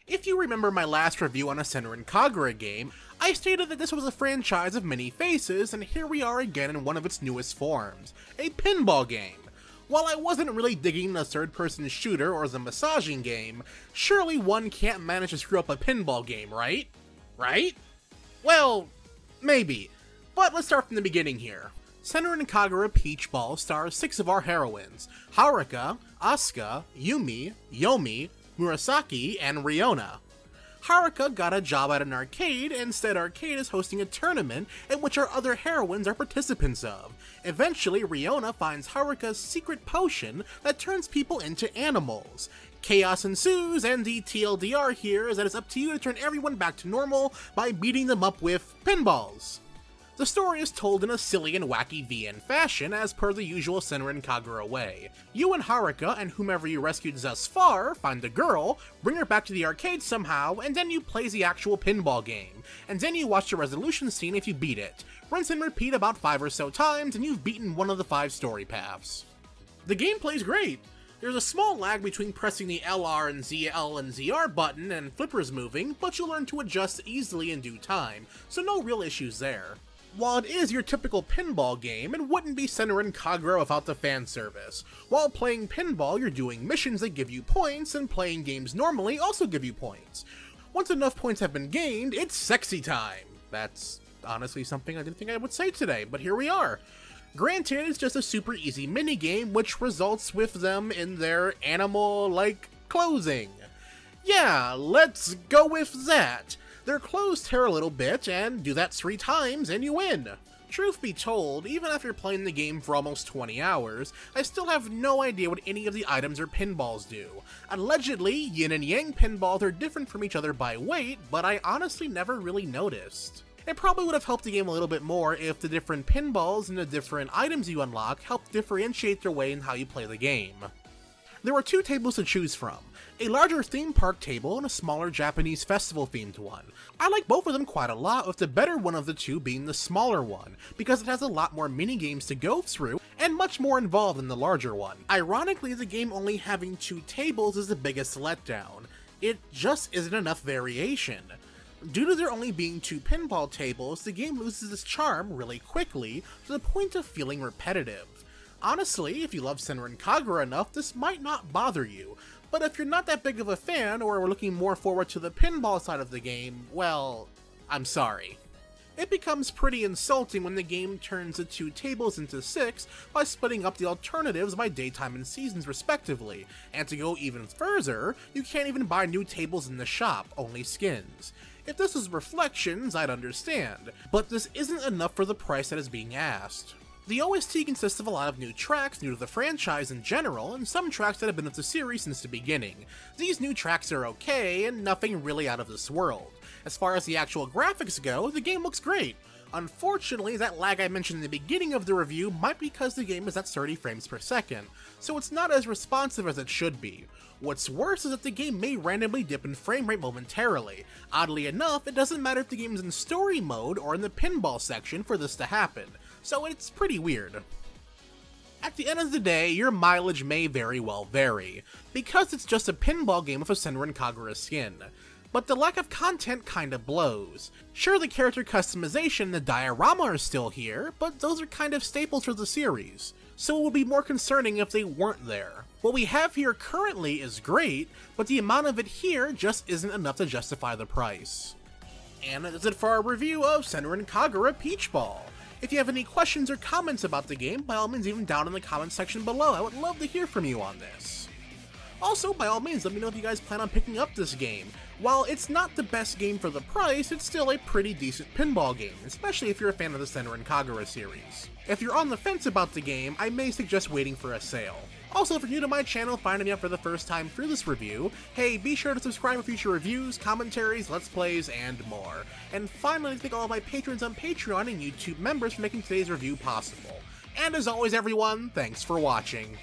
If you remember my last review on a Senran Kagura game, I stated that this was a franchise of many faces, and here we are again in one of its newest forms, a pinball game. While I wasn't really digging the third-person shooter or the massaging game, surely one can't manage to screw up a pinball game, right? Right? Well, maybe. But let's start from the beginning here. Senran Kagura Peach Ball stars 6 of our heroines, Haruka, Asuka, Yumi, Yomi, Murasaki, and Riona. Haruka got a job at an arcade, and said arcade is hosting a tournament in which our other heroines are participants of. Eventually, Riona finds Haruka's secret potion that turns people into animals. Chaos ensues, and the TLDR here is that it's up to you to turn everyone back to normal by beating them up with pinballs. The story is told in a silly and wacky VN fashion, as per the usual Senran Kagura way. You and Haruka and whomever you rescued thus far find the girl, bring her back to the arcade somehow, and then you play the actual pinball game. And then you watch the resolution scene if you beat it. Rinse and repeat about 5 or so times, and you've beaten one of the 5 story paths. The gameplay's great. There's a small lag between pressing the LR and ZL and ZR button and flippers moving, but you'll learn to adjust easily in due time, so no real issues there. While it is your typical pinball game, it wouldn't be Senran Kagura without the fan service. While playing pinball, you're doing missions that give you points, and playing games normally also give you points. Once enough points have been gained, it's sexy time. That's honestly something I didn't think I would say today, but here we are. Granted, it's just a super easy minigame, which results with them in their animal-like closing. Yeah, let's go with that. Their clothes tear a little bit, and do that 3 times and you win. Truth be told, even after playing the game for almost 20 hours, I still have no idea what any of the items or pinballs do. Allegedly, yin and yang pinballs are different from each other by weight, but I honestly never really noticed. It probably would have helped the game a little bit more if the different pinballs and the different items you unlock helped differentiate their way in how you play the game. There were 2 tables to choose from, a larger theme park table and a smaller Japanese festival themed one. I like both of them quite a lot, with the better one of the 2 being the smaller one, because it has a lot more minigames to go through and much more involved than the larger one. Ironically, the game only having 2 tables is the biggest letdown. It just isn't enough variation. Due to there only being 2 pinball tables, the game loses its charm really quickly to the point of feeling repetitive. Honestly, if you love Senran Kagura enough, this might not bother you, but if you're not that big of a fan or are looking more forward to the pinball side of the game, well, I'm sorry. It becomes pretty insulting when the game turns the 2 tables into 6 by splitting up the alternatives by daytime and seasons respectively, and to go even further, you can't even buy new tables in the shop, only skins. If this was Reflections, I'd understand, but this isn't enough for the price that is being asked. The OST consists of a lot of new tracks new to the franchise in general, and some tracks that have been with the series since the beginning. These new tracks are okay, and nothing really out of this world. As far as the actual graphics go, the game looks great. Unfortunately, that lag I mentioned in the beginning of the review might be because the game is at 30 frames per second, so it's not as responsive as it should be. What's worse is that the game may randomly dip in frame rate momentarily. Oddly enough, it doesn't matter if the game is in story mode or in the pinball section for this to happen, so it's pretty weird. At the end of the day, your mileage may very well vary, because it's just a pinball game with a Senran Kagura skin. But the lack of content kinda blows. Sure, the character customization and the diorama are still here, but those are kind of staples for the series, so it would be more concerning if they weren't there. What we have here currently is great, but the amount of it here just isn't enough to justify the price. And that is it for our review of Senran Kagura Peach Ball. If you have any questions or comments about the game, by all means leave them down in the comments section below. I would love to hear from you on this. Also, by all means, let me know if you guys plan on picking up this game. While it's not the best game for the price, it's still a pretty decent pinball game, especially if you're a fan of the Senran Kagura series. If you're on the fence about the game, I may suggest waiting for a sale. Also, if you're new to my channel, finding me out for the first time through this review, hey, be sure to subscribe for future reviews, commentaries, let's plays, and more. And finally, thank all of my patrons on Patreon and YouTube members for making today's review possible. And as always everyone, thanks for watching.